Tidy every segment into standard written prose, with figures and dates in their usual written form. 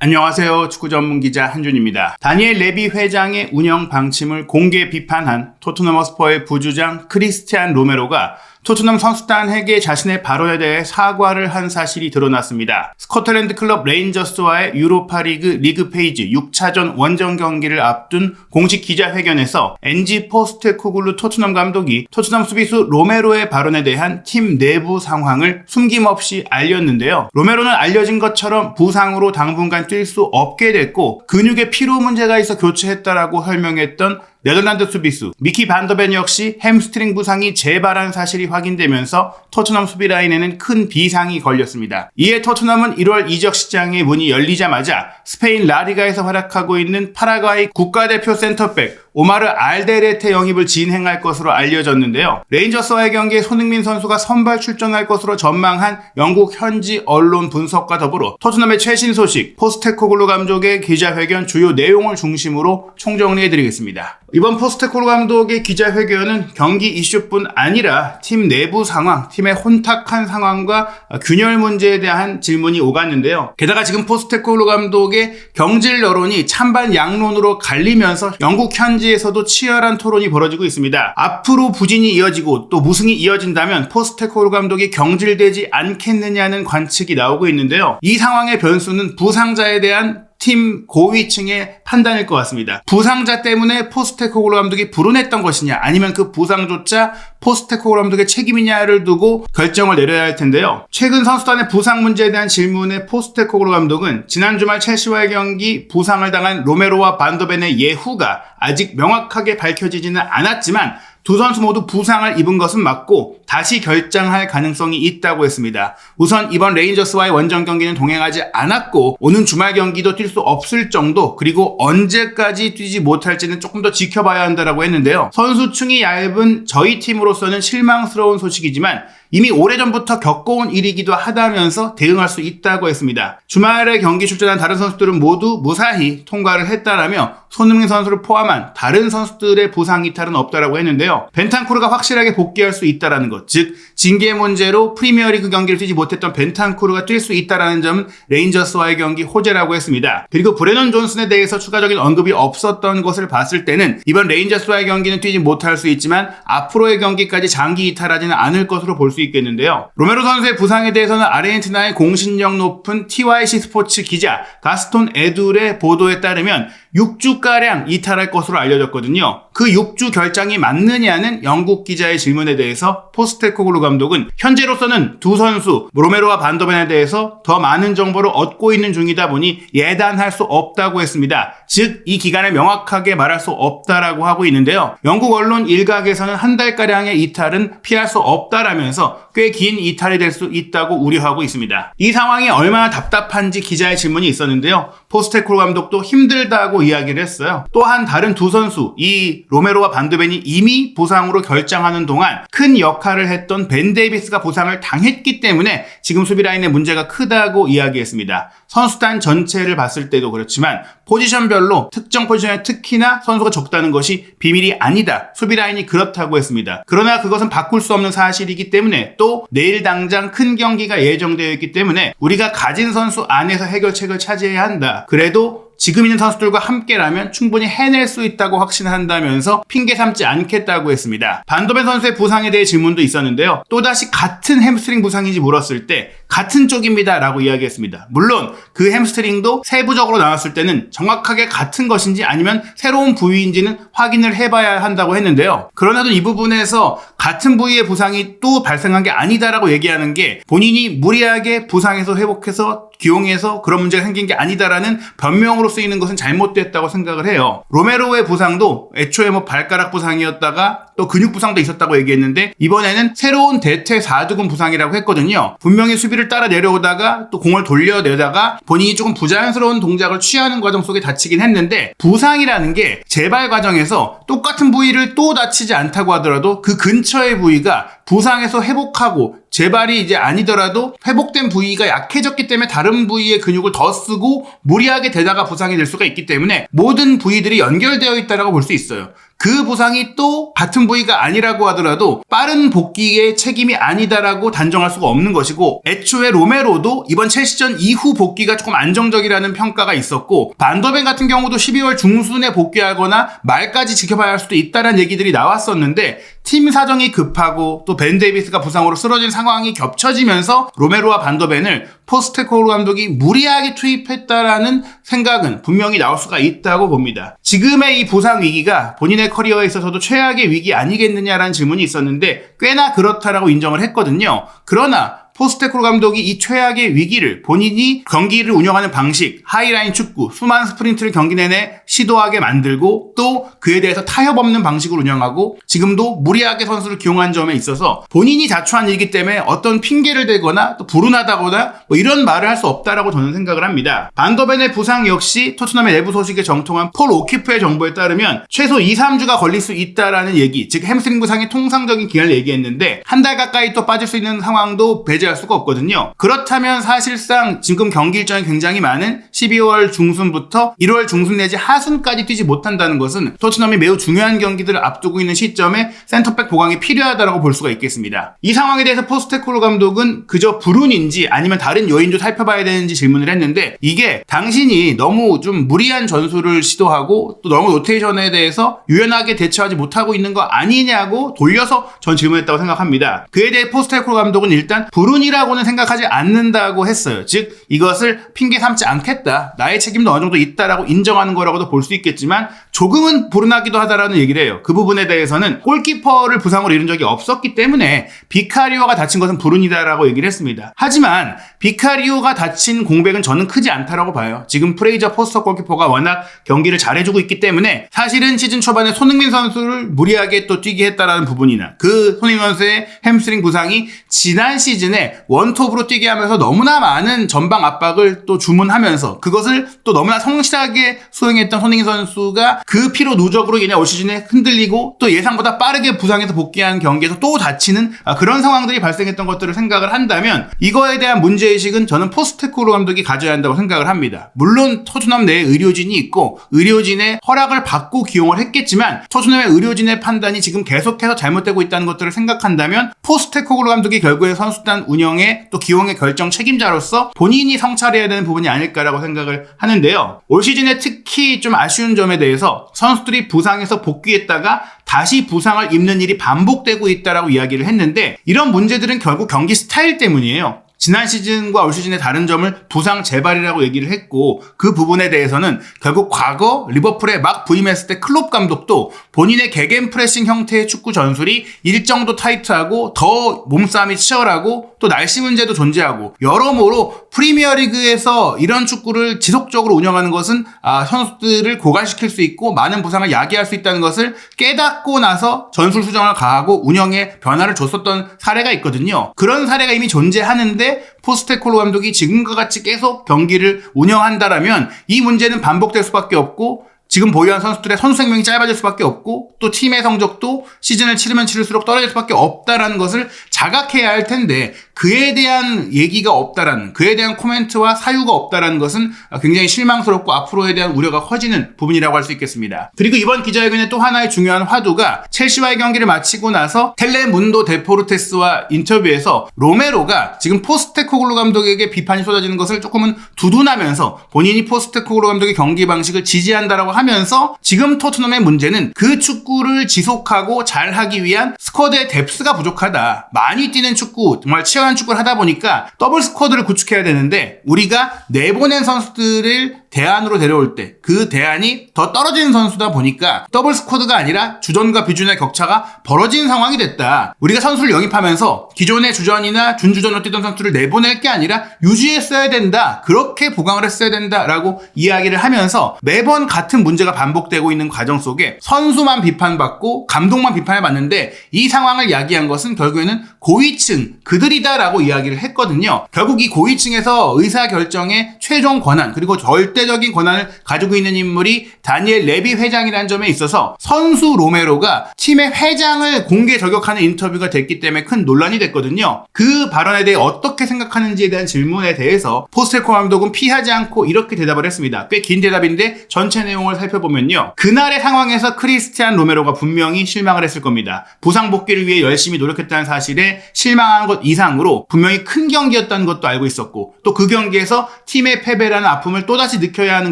안녕하세요. 축구 전문 기자 한준입니다. 다니엘 레비 회장의 운영 방침을 공개 비판한 토트넘 허스퍼의 부주장 크리스티안 로메로가 토트넘 선수단에게 자신의 발언에 대해 사과를 한 사실이 드러났습니다. 스코틀랜드 클럽 레인저스와의 유로파리그 리그 페이지 6차전 원정 경기를 앞둔 공식 기자회견에서 엔지 포스테코글루 토트넘 감독이 토트넘 수비수 로메로의 발언에 대한 팀 내부 상황을 숨김없이 알렸는데요. 로메로는 알려진 것처럼 부상으로 당분간 뛸 수 없게 됐고 근육에 피로 문제가 있어 교체했다라고 설명했던 네덜란드 수비수 미키 반더벤 역시 햄스트링 부상이 재발한 사실이 확인되면서 토트넘 수비 라인에는 큰 비상이 걸렸습니다. 이에 토트넘은 1월 이적 시장의 문이 열리자마자 스페인 라리가에서 활약하고 있는 파라과이 국가대표 센터백 오마르 알데레테 영입을 진행할 것으로 알려졌는데요. 레인저스와의 경기에 손흥민 선수가 선발 출전할 것으로 전망한 영국 현지 언론 분석과 더불어 토트넘의 최신 소식, 포스테코글루 감독의 기자회견 주요 내용을 중심으로 총정리해드리겠습니다. 이번 포스테코글루 감독의 기자회견은 경기 이슈뿐 아니라 팀 내부 상황, 팀의 혼탁한 상황과 균열 문제에 대한 질문이 오갔는데요. 게다가 지금 포스테코글루 감독의 경질 여론이 찬반 양론으로 갈리면서 영국 현지에서도 치열한 토론이 벌어지고 있습니다. 앞으로 부진이 이어지고 또 무승이 이어진다면 포스테코글루 감독이 경질되지 않겠느냐는 관측이 나오고 있는데요. 이 상황의 변수는 부상자에 대한 팀 고위층의 판단일 것 같습니다. 부상자 때문에 포스테코글루 감독이 불운했던 것이냐 아니면 그 부상조차 포스테코글루 감독의 책임이냐를 두고 결정을 내려야 할 텐데요. 최근 선수단의 부상 문제에 대한 질문에 포스테코글루 감독은 지난 주말 첼시와의 경기 부상을 당한 로메로와 반더벤의 예후가 아직 명확하게 밝혀지지는 않았지만 두 선수 모두 부상을 입은 것은 맞고 다시 결장할 가능성이 있다고 했습니다. 우선 이번 레인저스와의 원정 경기는 동행하지 않았고 오는 주말 경기도 뛸 수 없을 정도, 그리고 언제까지 뛰지 못할지는 조금 더 지켜봐야 한다고 했는데요. 선수층이 얇은 저희 팀으로서는 실망스러운 소식이지만 이미 오래전부터 겪어온 일이기도 하다면서 대응할 수 있다고 했습니다. 주말에 경기 출전한 다른 선수들은 모두 무사히 통과를 했다라며 손흥민 선수를 포함한 다른 선수들의 부상 이탈은 없다라고 했는데요. 벤탄쿠르가 확실하게 복귀할 수 있다라는 것, 즉 징계 문제로 프리미어리그 경기를 뛰지 못했던 벤탄쿠르가 뛸 수 있다라는 점은 레인저스와의 경기 호재라고 했습니다. 그리고 브레넌 존슨에 대해서 추가적인 언급이 없었던 것을 봤을 때는 이번 레인저스와의 경기는 뛰지 못할 수 있지만 앞으로의 경기까지 장기 이탈하지는 않을 것으로 볼 수 있겠는데요. 로메로 선수의 부상에 대해서는 아르헨티나의 공신력 높은 TYC 스포츠 기자 가스톤 에둘의 보도에 따르면 6주가량 이탈할 것으로 알려졌거든요. 그 6주 결장이 맞느냐는 영국 기자의 질문에 대해서 포스테코글루 감독은 현재로서는 두 선수 로메로와 반더벤에 대해서 더 많은 정보를 얻고 있는 중이다 보니 예단할 수 없다고 했습니다. 즉 이 기간을 명확하게 말할 수 없다라고 하고 있는데요. 영국 언론 일각에서는 한 달가량의 이탈은 피할 수 없다라면서 꽤 긴 이탈이 될 수 있다고 우려하고 있습니다. 이 상황이 얼마나 답답한지 기자의 질문이 있었는데요. 포스테코글루 감독도 힘들다고 이야기를 했어요. 또한 다른 두 선수, 이 로메로와 반더벤이 이미 부상으로 결장하는 동안 큰 역할을 했던 벤 데이비스가 부상을 당했기 때문에 지금 수비 라인의 문제가 크다고 이야기했습니다. 선수단 전체를 봤을 때도 그렇지만 포지션별로 특정 포지션에 특히나 선수가 적다는 것이 비밀이 아니다. 수비 라인이 그렇다고 했습니다. 그러나 그것은 바꿀 수 없는 사실이기 때문에 또 내일 당장 큰 경기가 예정되어 있기 때문에 우리가 가진 선수 안에서 해결책을 찾아야 한다. 그래도 지금 있는 선수들과 함께라면 충분히 해낼 수 있다고 확신한다면서 핑계 삼지 않겠다고 했습니다. 반더벤 선수의 부상에 대해 질문도 있었는데요. 또다시 같은 햄스트링 부상인지 물었을 때 같은 쪽입니다 라고 이야기했습니다. 물론 그 햄스트링도 세부적으로 나왔을 때는 정확하게 같은 것인지 아니면 새로운 부위인지는 확인을 해봐야 한다고 했는데요. 그러나도 이 부분에서 같은 부위의 부상이 또 발생한 게 아니다라고 얘기하는 게 본인이 무리하게 부상에서 회복해서 기용해서 그런 문제가 생긴 게 아니다라는 변명으로 쓰이는 것은 잘못됐다고 생각을 해요. 로메로의 부상도 애초에 발가락 부상이었다가 또 근육 부상도 있었다고 얘기했는데 이번에는 새로운 대퇴 4두근 부상이라고 했거든요. 분명히 수비를 따라 내려오다가 또 공을 돌려내다가 본인이 조금 부자연스러운 동작을 취하는 과정 속에 다치긴 했는데 부상이라는 게 재발 과정에서 똑같은 부위를 또 다치지 않다고 하더라도 그 근처의 부위가 부상에서 회복하고 재발이 이제 아니더라도 회복된 부위가 약해졌기 때문에 다른 부위의 근육을 더 쓰고 무리하게 되다가 부상이 될 수가 있기 때문에 모든 부위들이 연결되어 있다고 볼 수 있어요. 그 부상이 또 같은 부위가 아니라고 하더라도 빠른 복귀의 책임이 아니다라고 단정할 수가 없는 것이고, 애초에 로메로도 이번 첼시전 이후 복귀가 조금 안정적이라는 평가가 있었고, 반더벤 같은 경우도 12월 중순에 복귀하거나 말까지 지켜봐야 할 수도 있다는 얘기들이 나왔었는데, 팀 사정이 급하고 또 벤 데이비스가 부상으로 쓰러진 상황이 겹쳐지면서 로메로와 반더벤을 포스테코글루 감독이 무리하게 투입했다라는 생각은 분명히 나올 수가 있다고 봅니다. 지금의 이 부상 위기가 본인의 커리어에 있어서도 최악의 위기 아니겠느냐라는 질문이 있었는데 꽤나 그렇다라고 인정을 했거든요. 그러나 포스테코글루 감독이 이 최악의 위기를 본인이 경기를 운영하는 방식, 하이라인 축구, 수많은 스프린트를 경기 내내 시도하게 만들고 또 그에 대해서 타협 없는 방식을 운영하고 지금도 무리하게 선수를 기용한 점에 있어서 본인이 자초한 일이기 때문에 어떤 핑계를 대거나 또 불운하다거나 뭐 이런 말을 할 수 없다라고 저는 생각을 합니다. 반더벤의 부상 역시 토트넘의 내부 소식에 정통한 폴 오키프의 정보에 따르면 최소 2-3주가 걸릴 수 있다라는 얘기, 즉 햄스트링 부상의 통상적인 기간을 얘기했는데 한 달 가까이 또 빠질 수 있는 상황도 배제할 수가 없거든요. 그렇다면 사실상 지금 경기 일정이 굉장히 많은 12월 중순부터 1월 중순 내지 하순까지 뛰지 못한다는 것은 토트넘이 매우 중요한 경기들을 앞두고 있는 시점에 센터백 보강이 필요하다고 볼 수가 있겠습니다. 이 상황에 대해서 포스테코글루 감독은 그저 불운인지 아니면 다른 요인도 살펴봐야 되는지 질문을 했는데, 이게 당신이 너무 좀 무리한 전술을 시도하고 또 너무 로테이션에 대해서 유연하게 대처하지 못하고 있는 거 아니냐고 돌려서 전 질문했다고 생각합니다. 그에 대해 포스테코글루 감독은 일단 불운이라고는 생각하지 않는다고 했어요. 즉 이것을 핑계 삼지 않겠다, 나의 책임도 어느 정도 있다라고 인정하는 거라고도 볼 수 있겠지만 조금은 불운하기도 하다라는 얘기를 해요. 그 부분에 대해서는 골키퍼를 부상으로 잃은 적이 없었기 때문에 비카리오가 다친 것은 불운이다라고 얘기를 했습니다. 하지만 비카리오가 다친 공백은 저는 크지 않다라고 봐요. 지금 프레이저 포스터 골키퍼가 워낙 경기를 잘해주고 있기 때문에 사실은 시즌 초반에 손흥민 선수를 무리하게 또 뛰게 했다라는 부분이나 그 손흥민 선수의 햄스트링 부상이 지난 시즌에 원톱으로 뛰게 하면서 너무나 많은 전방 압박을 또 주문하면서 그것을 또 너무나 성실하게 수행했던 손흥민 선수가 그 피로 누적으로 그냥 올 시즌에 흔들리고 또 예상보다 빠르게 부상해서 복귀한 경기에서 또 다치는 그런 상황들이 발생했던 것들을 생각을 한다면 이거에 대한 문제의식은 저는 포스테코글루 감독이 가져야 한다고 생각을 합니다. 물론 토트넘 내에 의료진이 있고 의료진의 허락을 받고 기용을 했겠지만 토트넘의 의료진의 판단이 지금 계속해서 잘못되고 있다는 것들을 생각한다면 포스테코글루 감독이 결국에 선수단 운영에 또 기용의 결정 책임자로서 본인이 성찰해야 되는 부분이 아닐까라고 생각을 하는데요. 올 시즌에 특히 좀 아쉬운 점에 대해서 선수들이 부상해서 복귀했다가 다시 부상을 입는 일이 반복되고 있다라고 이야기를 했는데, 이런 문제들은 결국 경기 스타일 때문이에요. 지난 시즌과 올 시즌의 다른 점을 부상 재발이라고 얘기를 했고, 그 부분에 대해서는 결국 과거 리버풀에 막 부임했을 때 클롭 감독도 본인의 개겐 프레싱 형태의 축구 전술이 일정도 타이트하고 더 몸싸움이 치열하고 또 날씨 문제도 존재하고 여러모로 프리미어리그에서 이런 축구를 지속적으로 운영하는 것은 선수들을 고갈시킬 수 있고 많은 부상을 야기할 수 있다는 것을 깨닫고 나서 전술 수정을 가하고 운영에 변화를 줬었던 사례가 있거든요. 그런 사례가 이미 존재하는데 포스테코글루 감독이 지금과 같이 계속 경기를 운영한다라면 이 문제는 반복될 수밖에 없고 지금 보유한 선수들의 선수 생명이 짧아질 수밖에 없고 또 팀의 성적도 시즌을 치르면 치를수록 떨어질 수밖에 없다라는 것을 자각해야 할 텐데, 그에 대한 얘기가 없다라는, 그에 대한 코멘트와 사유가 없다라는 것은 굉장히 실망스럽고 앞으로에 대한 우려가 커지는 부분이라고 할 수 있겠습니다. 그리고 이번 기자회견의 또 하나의 중요한 화두가 첼시와의 경기를 마치고 나서 텔레문도 데포르테스와 인터뷰에서 로메로가 지금 포스테코글루 감독에게 비판이 쏟아지는 것을 조금은 두둔하면서 본인이 포스테코글루 감독의 경기 방식을 지지한다라고 하면서 지금 토트넘의 문제는 그 축구를 지속하고 잘하기 위한 스쿼드의 뎁스가 부족하다. 많이 뛰는 축구, 정말 치열한 축구를 하다 보니까 더블 스쿼드를 구축해야 되는데 우리가 내보낸 선수들을 대안으로 데려올 때 그 대안이 더 떨어지는 선수다 보니까 더블 스쿼드가 아니라 주전과 비주전의 격차가 벌어지는 상황이 됐다. 우리가 선수를 영입하면서 기존의 주전이나 준주전으로 뛰던 선수를 내보낼 게 아니라 유지했어야 된다. 그렇게 보강을 했어야 된다라고 이야기를 하면서 매번 같은 문제가 반복되고 있는 과정 속에 선수만 비판받고 감독만 비판을 받는데 이 상황을 야기한 것은 결국에는 고위층 그들이다라고 이야기를 했거든요. 결국 이 고위층에서 의사결정의 최종 권한 그리고 절대 절대적인 권한을 가지고 있는 인물이 다니엘 레비 회장이라는 점에 있어서 선수 로메로가 팀의 회장을 공개 저격하는 인터뷰가 됐기 때문에 큰 논란이 됐거든요. 그 발언에 대해 어떻게 생각하는지에 대한 질문에 대해서 포스테코글루 감독은 피하지 않고 이렇게 대답을 했습니다. 꽤 긴 대답인데 전체 내용을 살펴보면요. 그날의 상황에서 크리스티안 로메로가 분명히 실망을 했을 겁니다. 부상 복귀를 위해 열심히 노력했다는 사실에 실망한 것 이상으로 분명히 큰 경기였다는 것도 알고 있었고 또 그 경기에서 팀의 패배라는 아픔을 또다시 느껴야 하는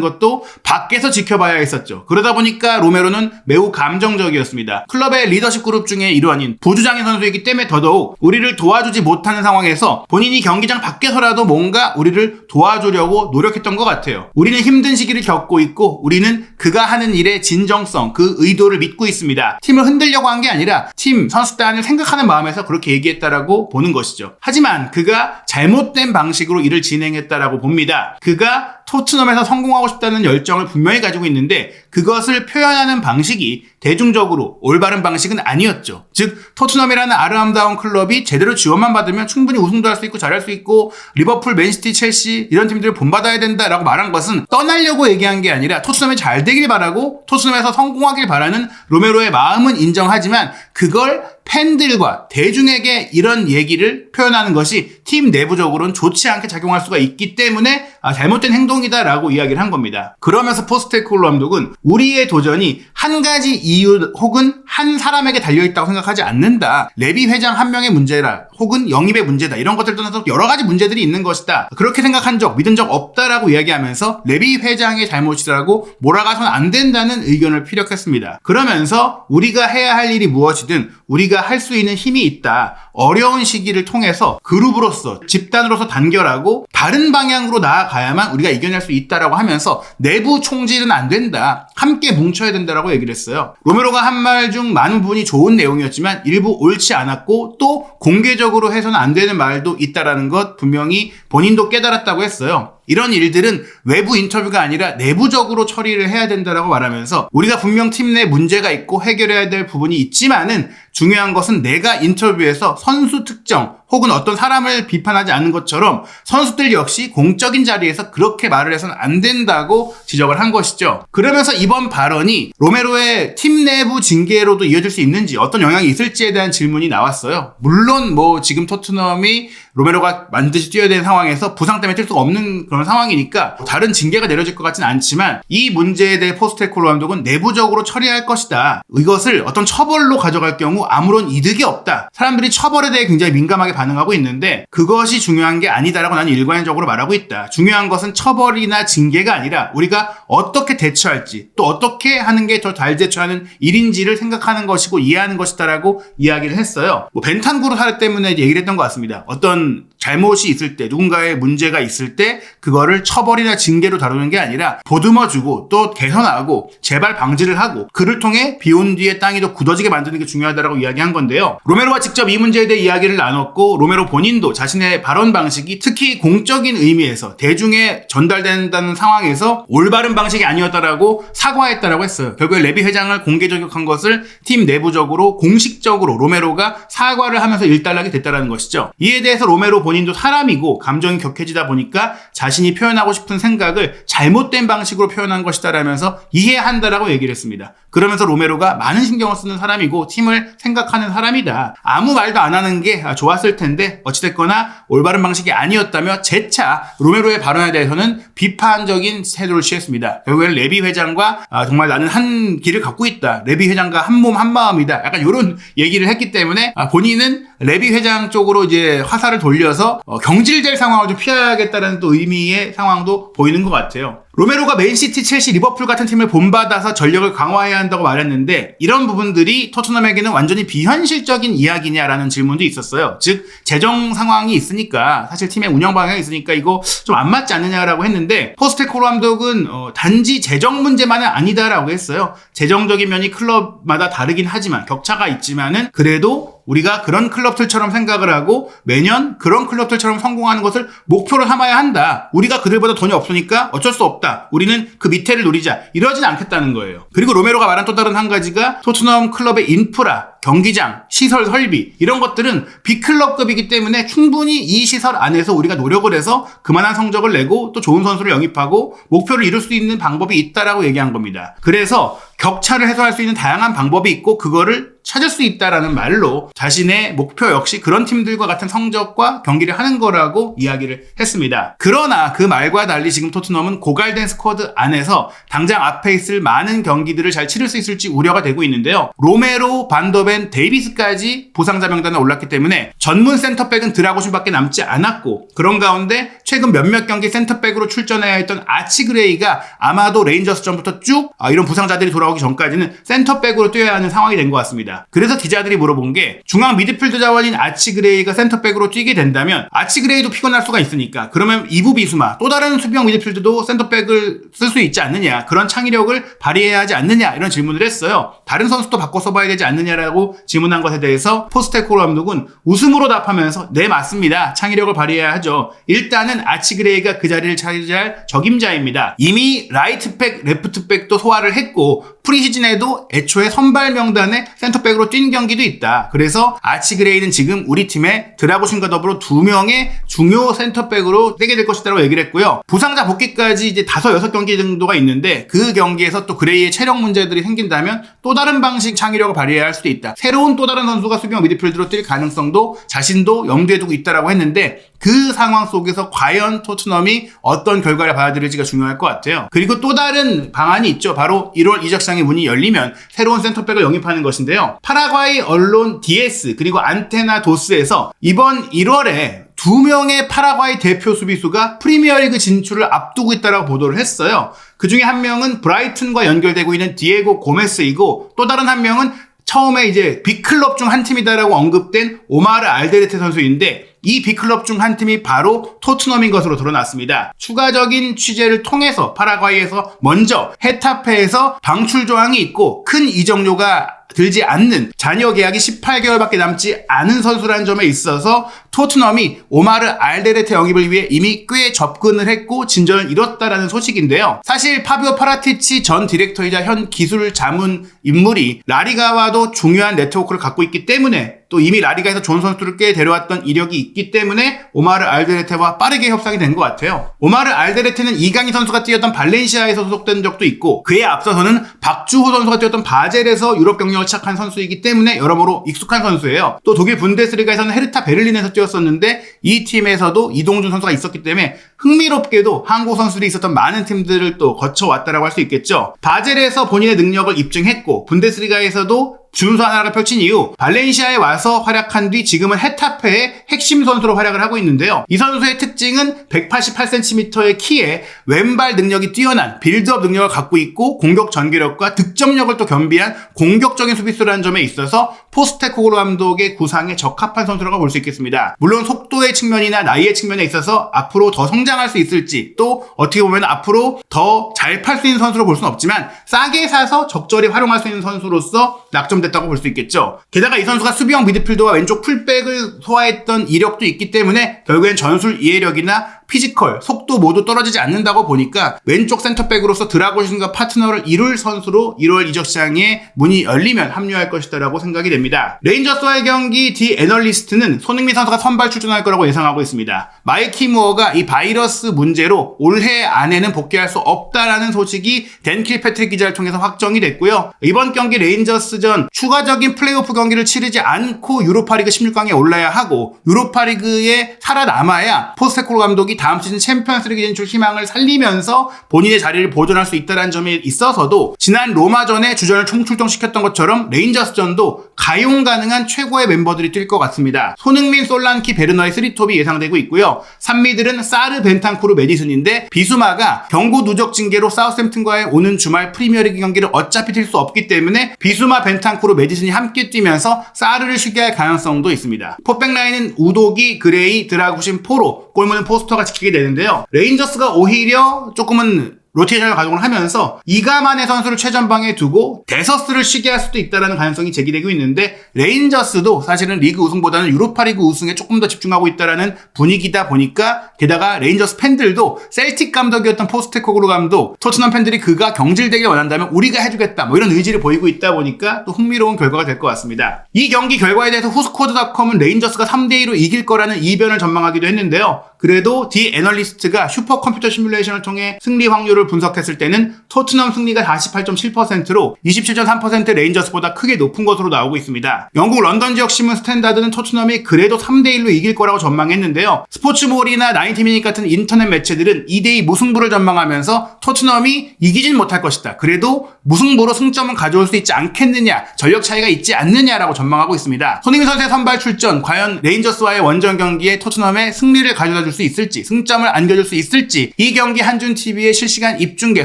것도 밖에서 지켜봐야 했었죠. 그러다 보니까 로메로는 매우 감정적이었습니다. 클럽의 리더십 그룹 중에 일환인 부주장인 선수이기 때문에 더더욱 우리를 도와주지 못하는 상황에서 본인이 경기장 밖에서라도 뭔가 우리를 도와주려고 노력했던 것 같아요. 우리는 힘든 시기를 겪고 있고 우리는 그가 하는 일의 진정성, 그 의도를 믿고 있습니다. 팀을 흔들려고 한 게 아니라 팀, 선수단을 생각하는 마음에서 그렇게 얘기했다라고 보는 것이죠. 하지만 그가 잘못된 방식으로 일을 진행했다라고 봅니다. 그가 토트넘에서 성공하고 싶다는 열정을 분명히 가지고 있는데 그것을 표현하는 방식이 대중적으로 올바른 방식은 아니었죠. 즉 토트넘이라는 아름다운 클럽이 제대로 지원만 받으면 충분히 우승도 할 수 있고 잘할 수 있고 리버풀, 맨시티, 첼시 이런 팀들을 본받아야 된다라고 말한 것은 떠나려고 얘기한 게 아니라 토트넘이 잘 되길 바라고 토트넘에서 성공하길 바라는 로메로의 마음은 인정하지만 그걸 팬들과 대중에게 이런 얘기를 표현하는 것이 팀 내부적으로는 좋지 않게 작용할 수가 있기 때문에 잘못된 행동이다라고 이야기를 한 겁니다. 그러면서 포스테코글루 감독은 우리의 도전이 한 가지 이유 혹은 한 사람에게 달려있다고 생각하지 않는다. 레비 회장 한 명의 문제라 혹은 영입의 문제다. 이런 것들 떠나서 여러 가지 문제들이 있는 것이다. 그렇게 생각한 적, 믿은 적 없다라고 이야기하면서 레비 회장의 잘못이라고 몰아가서는 안 된다는 의견을 피력했습니다. 그러면서 우리가 해야 할 일이 무엇이든 우리가 할 수 있는 힘이 있다. 어려운 시기를 통해서 그룹으로서 집단으로서 단결하고 다른 방향으로 나아가야만 우리가 이겨낼 수 있다라고 하면서 내부 총질은 안 된다. 함께 뭉쳐야 된다라고 얘기를 했어요. 로메로가 한 말 중 많은 부분이 좋은 내용이었지만 일부 옳지 않았고 또 공개적으로 해서는 안 되는 말도 있다라는 것 분명히 본인도 깨달았다고 했어요. 이런 일들은 외부 인터뷰가 아니라 내부적으로 처리를 해야 된다라고 말하면서 우리가 분명 팀 내 문제가 있고 해결해야 될 부분이 있지만은 중요한 것은 내가 인터뷰에서 선수 특정 혹은 어떤 사람을 비판하지 않는 것처럼 선수들 역시 공적인 자리에서 그렇게 말을 해서는 안 된다고 지적을 한 것이죠. 그러면서 이번 발언이 로메로의 팀 내부 징계로도 이어질 수 있는지 어떤 영향이 있을지에 대한 질문이 나왔어요. 물론 지금 토트넘이 로메로가 반드시 뛰어야 되는 상황에서 부상 때문에 뛸 수가 없는 그런 상황이니까 다른 징계가 내려질 것 같지는 않지만 이 문제에 대해 포스테코글루 감독은 내부적으로 처리할 것이다. 이것을 어떤 처벌로 가져갈 경우 아무런 이득이 없다. 사람들이 처벌에 대해 굉장히 민감하게 반응하고 있는데 그것이 중요한 게 아니다라고 나는 일관적으로 말하고 있다. 중요한 것은 처벌이나 징계가 아니라 우리가 어떻게 대처할지 또 어떻게 하는 게 더 잘 대처하는 일인지를 생각하는 것이고 이해하는 것이다라고 이야기를 했어요. 벤탄쿠르 사례 때문에 얘기를 했던 것 같습니다. 어떤 잘못이 있을 때 누군가의 문제가 있을 때 그거를 처벌이나 징계로 다루는 게 아니라 보듬어주고 또 개선하고 재발 방지를 하고 그를 통해 비온 뒤에 땅이 더 굳어지게 만드는 게 중요하다라고 이야기한 건데요. 로메로가 직접 이 문제에 대해 이야기를 나눴고 로메로 본인도 자신의 발언 방식이 특히 공적인 의미에서 대중에 전달된다는 상황에서 올바른 방식이 아니었다라고 사과했다라고 했어요. 결국에 레비 회장을 공개 저격한 것을 팀 내부적으로 공식적으로 로메로가 사과를 하면서 일단락이 됐다라는 것이죠. 이에 대해서 로메로 본인도 사람이고 감정이 격해지다 보니까 자신이 표현하고 싶은 생각을 잘못된 방식으로 표현한 것이다라면서 이해한다라고 얘기를 했습니다. 그러면서 로메로가 많은 신경을 쓰는 사람이고 팀을 생각하는 사람이다. 아무 말도 안 하는 게 좋았을 텐데 어찌됐거나 올바른 방식이 아니었다며 재차 로메로의 발언에 대해서는 비판적인 태도를 취했습니다. 결국에는 레비 회장과 정말 나는 한 길을 갖고 있다. 레비 회장과 한 몸 한 마음이다. 약간 이런 얘기를 했기 때문에 본인은 레비 회장 쪽으로 이제 화살을 돌려서 경질될 상황을 좀 피하겠다는 또 의미의 상황도 보이는 것 같아요. 로메로가 맨시티, 첼시, 리버풀 같은 팀을 본받아서 전력을 강화해야 한다고 말했는데 이런 부분들이 토트넘에게는 완전히 비현실적인 이야기냐라는 질문도 있었어요. 즉 재정 상황이 있으니까 사실 팀의 운영 방향이 있으니까 이거 좀 안 맞지 않느냐라고 했는데 포스테코글루 감독은 단지 재정 문제만은 아니다라고 했어요. 재정적인 면이 클럽마다 다르긴 하지만 격차가 있지만은 그래도 우리가 그런 클럽들처럼 생각을 하고 매년 그런 클럽들처럼 성공하는 것을 목표로 삼아야 한다. 우리가 그들보다 돈이 없으니까 어쩔 수 없다. 우리는 그 밑에를 노리자. 이러진 않겠다는 거예요. 그리고 로메로가 말한 또 다른 한 가지가 토트넘 클럽의 인프라, 경기장, 시설 설비 이런 것들은 B클럽급이기 때문에 충분히 이 시설 안에서 우리가 노력을 해서 그만한 성적을 내고 또 좋은 선수를 영입하고 목표를 이룰 수 있는 방법이 있다라고 얘기한 겁니다. 그래서 격차를 해소할 수 있는 다양한 방법이 있고 그거를 찾을 수 있다라는 말로 자신의 목표 역시 그런 팀들과 같은 성적과 경기를 하는 거라고 이야기를 했습니다. 그러나 그 말과 달리 지금 토트넘은 고갈된 스쿼드 안에서 당장 앞에 있을 많은 경기들을 잘 치를 수 있을지 우려가 되고 있는데요. 로메로, 반더벤, 데이비스까지 부상자 명단에 올랐기 때문에 전문 센터백은 드라고신밖에 남지 않았고 그런 가운데 최근 몇몇 경기 센터백으로 출전해야 했던 아치그레이가 아마도 레인저스 전부터 쭉 이런 부상자들이 돌아오기 전까지는 센터백으로 뛰어야 하는 상황이 된 것 같습니다. 그래서 기자들이 물어본 게 중앙 미드필드 자원인 아치그레이가 센터백으로 뛰게 된다면 아치그레이도 피곤할 수가 있으니까 그러면 이부 비수마 또 다른 수비형 미드필드도 센터백을 쓸 수 있지 않느냐 그런 창의력을 발휘해야 하지 않느냐 이런 질문을 했어요. 다른 선수도 바꿔 써봐야 되지 않느냐라고 질문한 것에 대해서 포스테코글루 감독은 웃음으로 답하면서 네 맞습니다. 창의력을 발휘해야 하죠. 일단은 아치그레이가 그 자리를 차지할 적임자입니다. 이미 라이트백, 레프트백도 소화를 했고 프리시즌에도 애초에 선발 명단에 센터백으로 뛴 경기도 있다. 그래서 아치그레이는 지금 우리 팀의 드라고신과 더불어 2명의 중요 센터백으로 뛰게 될 것이라고 얘기를 했고요. 부상자 복귀까지 이제 5, 6경기 정도가 있는데 그 경기에서 또 그레이의 체력 문제들이 생긴다면 또 다른 방식 창의력을 발휘해야 할 수도 있다. 새로운 또 다른 선수가 수비형 미드필드로 뛸 가능성도 자신도 염두에 두고 있다라고 했는데 그 상황 속에서 과연 토트넘이 어떤 결과를 받아들일지가 중요할 것 같아요. 그리고 또 다른 방안이 있죠. 바로 1월 이적 시장의 문이 열리면 새로운 센터백을 영입하는 것인데요. 파라과이 언론 DS 그리고 안테나 도스에서 이번 1월에 2명의 파라과이 대표 수비수가 프리미어리그 진출을 앞두고 있다고 보도를 했어요. 그 중에 한 명은 브라이튼과 연결되고 있는 디에고 고메스이고 또 다른 한 명은 처음에 이제 빅클럽 중 한 팀이다라고 언급된 오마르 알데르테 선수인데 이 빅클럽 중 한 팀이 바로 토트넘인 것으로 드러났습니다. 추가적인 취재를 통해서 파라과이에서 먼저 헤타페에서 방출 조항이 있고 큰 이적료가 들지 않는 잔여 계약이 18개월밖에 남지 않은 선수라는 점에 있어서 토트넘이 오마르 알데르테 영입을 위해 이미 꽤 접근을 했고 진전을 이뤘다라는 소식인데요. 사실 파비오 파라티치 전 디렉터이자 현 기술 자문 인물이 라리가와도 중요한 네트워크를 갖고 있기 때문에 또 이미 라리가에서 좋은 선수를 꽤 데려왔던 이력이 있기 때문에 오마르 알데르테와 빠르게 협상이 된 것 같아요. 오마르 알데르테는 이강인 선수가 뛰었던 발렌시아에서 소속된 적도 있고 그에 앞서서는 박주호 선수가 뛰었던 바젤에서 유럽 경력을 시작한 선수이기 때문에 여러모로 익숙한 선수예요. 또 독일 분데스리가에서는 헤르타 베를린에서 뛰었었는데 이 팀에서도 이동준 선수가 있었기 때문에 흥미롭게도 한국 선수들이 있었던 많은 팀들을 또 거쳐왔다라고 할 수 있겠죠. 바젤에서 본인의 능력을 입증했고 분데스리가에서도 준수 하나를 펼친 이후 발렌시아에 와서 활약한 뒤 지금은 헤타페의 핵심 선수로 활약을 하고 있는데요. 이 선수의 특징은 188cm의 키에 왼발 능력이 뛰어난 빌드업 능력을 갖고 있고 공격 전개력과 득점력을 또 겸비한 공격적인 수비수라는 점에 있어서 포스테코글루 감독의 구상에 적합한 선수라고 볼 수 있겠습니다. 물론 속도의 측면이나 나이의 측면에 있어서 앞으로 더 성장할 수 있을지 또 어떻게 보면 앞으로 더 잘 팔 수 있는 선수로 볼 수는 없지만 싸게 사서 적절히 활용할 수 있는 선수로서 낙점됐다고 볼 수 있겠죠. 게다가 이 선수가 수비형 미드필더와 왼쪽 풀백을 소화했던 이력도 있기 때문에 결국엔 전술 이해력이나 피지컬, 속도 모두 떨어지지 않는다고 보니까 왼쪽 센터백으로서 드라고신과 파트너를 이룰 선수로 1월 이적 시장에 문이 열리면 합류할 것이다라고 생각이 됩니다. 레인저스와의 경기 디 애널리스트는 손흥민 선수가 선발 출전할 거라고 예상하고 있습니다. 마이키 무어가 이 바이러스 문제로 올해 안에는 복귀할 수 없다라는 소식이 댄 킬패트릭 기자를 통해서 확정이 됐고요. 이번 경기 레인저스전 추가적인 플레이오프 경기를 치르지 않고 유로파리그 16강에 올라야 하고 유로파리그에 살아남아야 포스테코글루 감독이 다음 시즌 챔피언스리그 진출 희망을 살리면서 본인의 자리를 보존할 수 있다는 점에 있어서도 지난 로마전에 주전을 총출동시켰던 것처럼 레인저스전도 가용 가능한 최고의 멤버들이 뛸 것 같습니다. 손흥민, 솔란키, 베르너의 3톱이 예상되고 있고요. 3미들은 사르, 벤탄쿠르, 메디슨인데 비수마가 경고 누적 징계로 사우스햄튼과의 오는 주말 프리미어리그 경기를 어차피 뛸 수 없기 때문에 비수마, 벤탄쿠르, 메디슨이 함께 뛰면서 사르를 쉬게 할 가능성도 있습니다. 포백라인은 우도기, 그레이, 드라구신, 포로, 골문은 포스터가 지키게 되는데요. 레인저스가 오히려 조금은 로테이션을 가동을 하면서 이가만의 선수를 최전방에 두고 데서스를 쉬게 할 수도 있다는 가능성이 제기되고 있는데 레인저스도 사실은 리그 우승보다는 유로파리그 우승에 조금 더 집중하고 있다는 분위기다 보니까 게다가 레인저스 팬들도 셀틱 감독이었던 포스테코글루 감독 토트넘 팬들이 그가 경질되길 원한다면 우리가 해주겠다 이런 의지를 보이고 있다 보니까 또 흥미로운 결과가 될 것 같습니다. 이 경기 결과에 대해서 후스코드닷컴은 레인저스가 3대2로 이길 거라는 이변을 전망하기도 했는데요. 그래도 디 애널리스트가 슈퍼컴퓨터 시뮬레이션을 통해 승리 확률을 분석했을 때는 토트넘 승리가 48.7%로 27.3% 레인저스보다 크게 높은 것으로 나오고 있습니다. 영국 런던 지역 신문 스탠다드는 토트넘이 그래도 3대1로 이길 거라고 전망했는데요. 스포츠몰이나 나인티미닛 같은 인터넷 매체들은 2대2 무승부를 전망하면서 토트넘이 이기진 못할 것이다. 그래도 무승부로 승점을 가져올 수 있지 않겠느냐, 전력 차이가 있지 않느냐라고 전망하고 있습니다. 손흥민 선수의 선발 출전, 과연 레인저스와의 원정 경기에 토트넘의 승리를 가져다 줄 수 있을지, 승점을 안겨줄 수 있을지 이 경기 한준TV의 실시간 입중계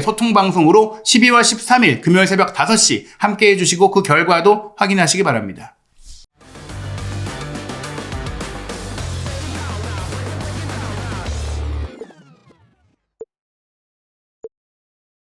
소통방송으로 12월 13일 금요일 새벽 5시 함께해 주시고 그 결과도 확인하시기 바랍니다.